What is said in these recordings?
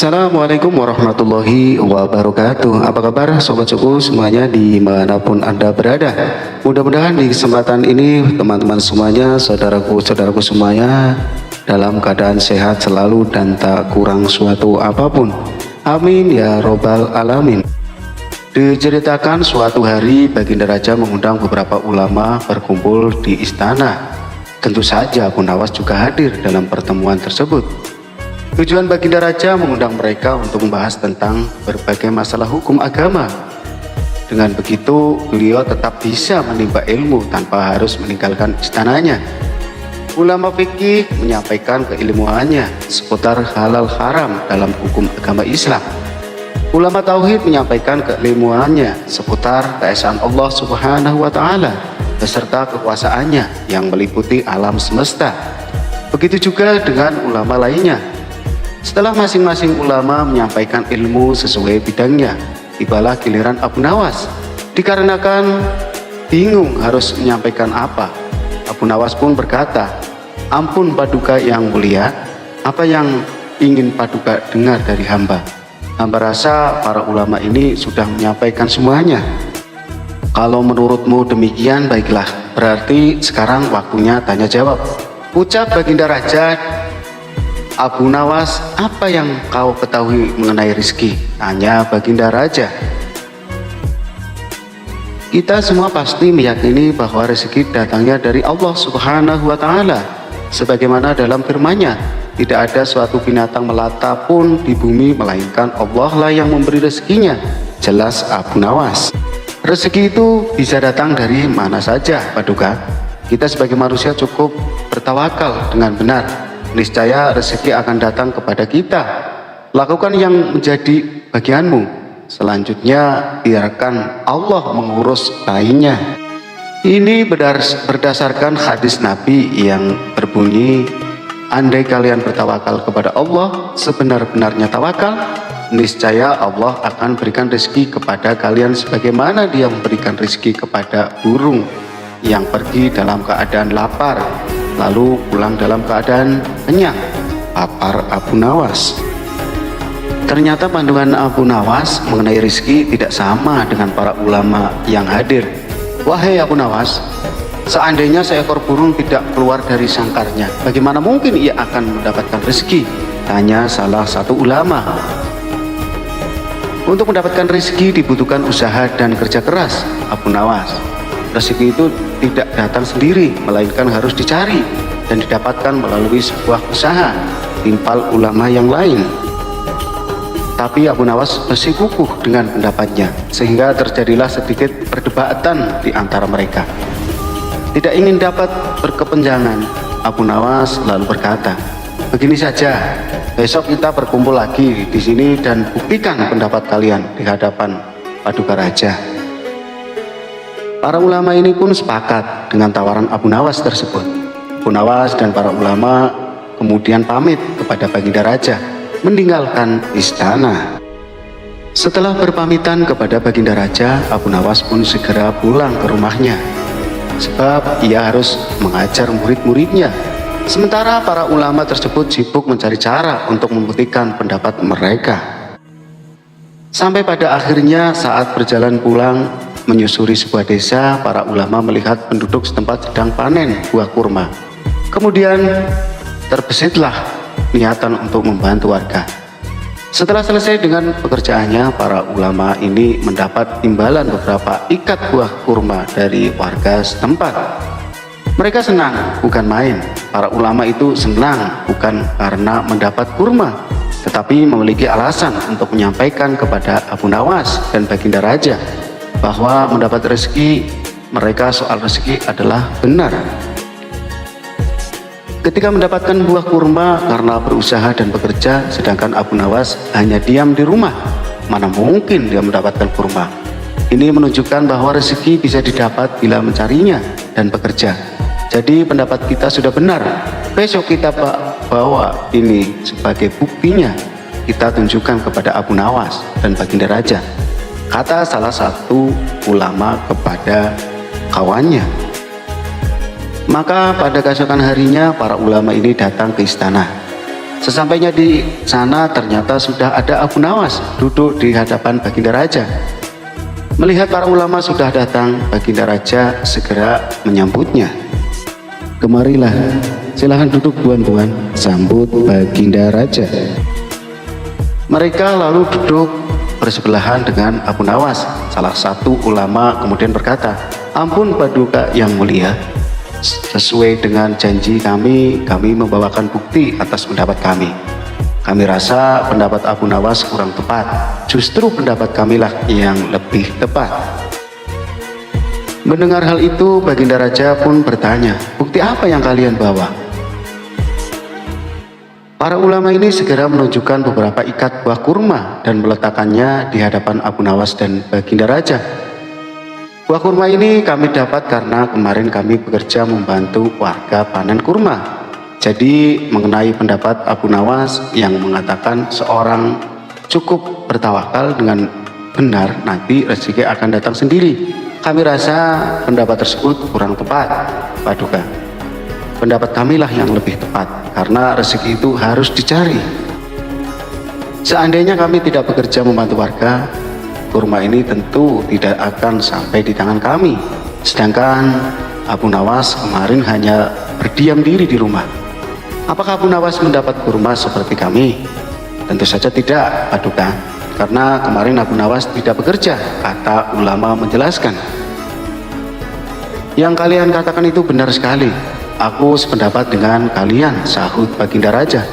Assalamualaikum warahmatullahi wabarakatuh. Apa kabar sobat suku semuanya dimanapun Anda berada. Mudah-mudahan di kesempatan ini teman-teman semuanya, saudaraku semuanya dalam keadaan sehat selalu dan tak kurang suatu apapun. Amin ya robbal alamin. Diceritakan suatu hari Baginda Raja mengundang beberapa ulama berkumpul di istana. Tentu saja Abu Nawas juga hadir dalam pertemuan tersebut. Tujuan Baginda Raja mengundang mereka untuk membahas tentang berbagai masalah hukum agama. Dengan begitu, beliau tetap bisa menimba ilmu tanpa harus meninggalkan istananya. Ulama fikih menyampaikan keilmuannya seputar halal haram dalam hukum agama Islam. Ulama tauhid menyampaikan keilmuannya seputar keesaan Allah Subhanahu wa taala beserta kekuasaannya yang meliputi alam semesta. Begitu juga dengan ulama lainnya. Setelah masing-masing ulama menyampaikan ilmu sesuai bidangnya, tibalah giliran Abu Nawas. Dikarenakan bingung harus menyampaikan apa, Abu Nawas pun berkata, "Ampun Paduka yang mulia, apa yang ingin Paduka dengar dari hamba? Hamba rasa para ulama ini sudah menyampaikan semuanya." "Kalau menurutmu demikian, baiklah, berarti sekarang waktunya tanya jawab," ucap Baginda Raja. "Abu Nawas, apa yang kau ketahui mengenai rezeki?" tanya Baginda Raja. Kita semua pasti meyakini bahwa rezeki datangnya dari Allah Subhanahu wa taala. Sebagaimana dalam firman-Nya, tidak ada suatu binatang melata pun di bumi melainkan Allah lah yang memberi rezekinya. Jelas Abu Nawas. Rezeki itu bisa datang dari mana saja, Paduka. Kita sebagai manusia cukup bertawakal dengan benar. Niscaya rezeki akan datang kepada kita. Lakukan yang menjadi bagianmu. Selanjutnya biarkan Allah mengurus lainnya. Ini berdasarkan hadis Nabi yang berbunyi, "Andai kalian bertawakal kepada Allah sebenar-benarnya tawakal, niscaya Allah akan berikan rezeki kepada kalian sebagaimana Dia memberikan rezeki kepada burung yang pergi dalam keadaan lapar lalu pulang dalam keadaan kenyang," papar Abu Nawas. Ternyata pandangan Abu Nawas mengenai rezeki tidak sama dengan para ulama yang hadir. "Wahai Abu Nawas, seandainya seekor burung tidak keluar dari sangkarnya, bagaimana mungkin ia akan mendapatkan rezeki?" tanya salah satu ulama. "Untuk mendapatkan rezeki dibutuhkan usaha dan kerja keras, Abu Nawas. Rezeki itu tidak datang sendiri, melainkan harus dicari dan didapatkan melalui sebuah usaha," timpal ulama yang lain. Tapi Abu Nawas masih kukuh dengan pendapatnya, sehingga terjadilah sedikit perdebatan di antara mereka. Tidak ingin dapat berkepanjangan, Abu Nawas lalu berkata, "Begini saja, besok kita berkumpul lagi di sini dan buktikan pendapat kalian di hadapan Paduka Raja." Para ulama ini pun sepakat dengan tawaran Abu Nawas tersebut. Abu Nawas dan para ulama kemudian pamit kepada Baginda Raja, meninggalkan istana. Setelah berpamitan kepada Baginda Raja, Abu Nawas pun segera pulang ke rumahnya, sebab ia harus mengajar murid-muridnya. Sementara para ulama tersebut sibuk mencari cara untuk membuktikan pendapat mereka. Sampai pada akhirnya saat berjalan pulang menyusuri sebuah desa, para ulama melihat penduduk setempat sedang panen buah kurma. Kemudian terbesitlah niatan untuk membantu warga. Setelah selesai dengan pekerjaannya, para ulama ini mendapat imbalan beberapa ikat buah kurma dari warga setempat. Mereka senang, bukan main. Para ulama itu senang bukan karena mendapat kurma, tetapi memiliki alasan untuk menyampaikan kepada Abu Nawas dan Baginda Raja bahwa mendapat rezeki mereka soal rezeki adalah benar. Ketika mendapatkan buah kurma karena berusaha dan bekerja, sedangkan Abu Nawas hanya diam di rumah, mana mungkin dia mendapatkan kurma. Ini menunjukkan bahwa rezeki bisa didapat bila mencarinya dan bekerja. Jadi pendapat kita sudah benar. Besok kita bawa ini sebagai buktinya, kita tunjukkan kepada Abu Nawas dan Baginda Raja, kata salah satu ulama kepada kawannya. Maka pada keesokan harinya para ulama ini datang ke istana. Sesampainya di sana ternyata sudah ada Abu Nawas duduk di hadapan Baginda Raja. Melihat para ulama sudah datang, Baginda Raja segera menyambutnya. "Kemarilah, silahkan duduk tuan-tuan," sambut Baginda Raja. Mereka lalu duduk bersebelahan dengan Abu Nawas. Salah satu ulama kemudian berkata, "Ampun Paduka yang mulia, sesuai dengan janji kami membawakan bukti atas pendapat kami. Kami rasa pendapat Abu Nawas kurang tepat. Justru pendapat kamilah yang lebih tepat." Mendengar hal itu, Baginda Raja pun bertanya, "Bukti apa yang kalian bawa?" Para ulama ini segera menunjukkan beberapa ikat buah kurma dan meletakkannya di hadapan Abu Nawas dan Baginda Raja. "Buah kurma ini kami dapat karena kemarin kami bekerja membantu warga panen kurma. Jadi mengenai pendapat Abu Nawas yang mengatakan seorang cukup bertawakal dengan benar, nanti rezeki akan datang sendiri. Kami rasa pendapat tersebut kurang tepat, Paduka. Pendapat kamilah yang lebih tepat, karena rezeki itu harus dicari. Seandainya kami tidak bekerja membantu warga, kurma ini tentu tidak akan sampai di tangan kami. Sedangkan Abu Nawas kemarin hanya berdiam diri di rumah. Apakah Abu Nawas mendapat kurma seperti kami? Tentu saja tidak, Paduka, karena kemarin Abu Nawas tidak bekerja," kata ulama menjelaskan. "Yang kalian katakan itu benar sekali. Aku sependapat dengan kalian," sahut Baginda Raja.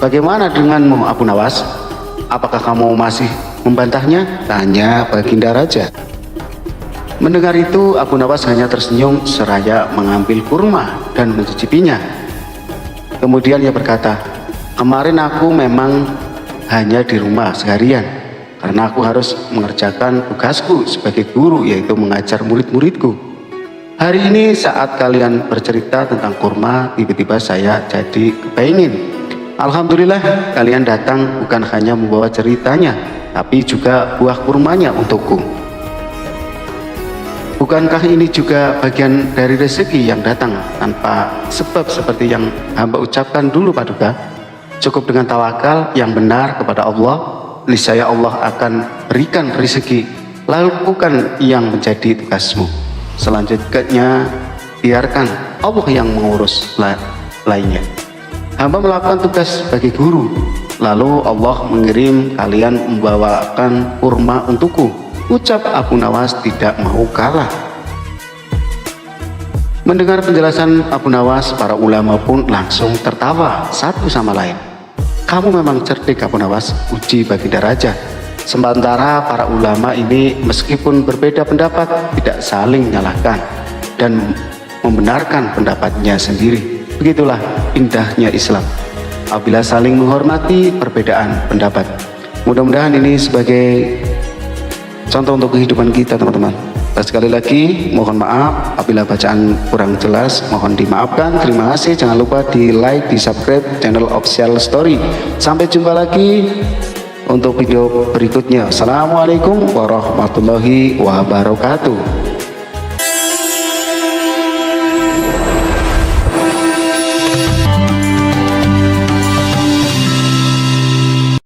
"Bagaimana denganmu Abu Nawas? Apakah kamu masih membantahnya?" tanya Baginda Raja. Mendengar itu, Abu Nawas hanya tersenyum seraya mengambil kurma dan mencicipinya. Kemudian ia berkata, "Kemarin aku memang hanya di rumah seharian karena aku harus mengerjakan tugasku sebagai guru, yaitu mengajar murid-muridku. Hari ini saat kalian bercerita tentang kurma, tiba-tiba saya jadi kepingin. Alhamdulillah kalian datang bukan hanya membawa ceritanya, tapi juga buah kurmanya untukku. Bukankah ini juga bagian dari rezeki yang datang tanpa sebab seperti yang hamba ucapkan dulu, Paduka? Cukup dengan tawakal yang benar kepada Allah, niscaya Allah akan berikan rezeki. Lakukan yang menjadi tugasmu. Selanjutnya biarkan Allah yang mengurus lainnya. Hamba melakukan tugas sebagai guru, lalu Allah mengirim kalian membawakan kurma untukku." Ucap Abu Nawas tidak mau kalah. Mendengar penjelasan Abu Nawas, para ulama pun langsung tertawa satu sama lain. "Kamu memang cerdik Abu Nawas," uji Baginda Raja. Sementara para ulama ini meskipun berbeda pendapat tidak saling menyalahkan dan membenarkan pendapatnya sendiri. Begitulah indahnya Islam, apabila saling menghormati perbedaan pendapat. Mudah-mudahan ini sebagai contoh untuk kehidupan kita, teman-teman. Dan sekali lagi mohon maaf apabila bacaan kurang jelas, mohon dimaafkan. Terima kasih. Jangan lupa di like, di subscribe channel Official Story. Sampai jumpa lagi untuk video berikutnya. Assalamualaikum warahmatullahi wabarakatuh.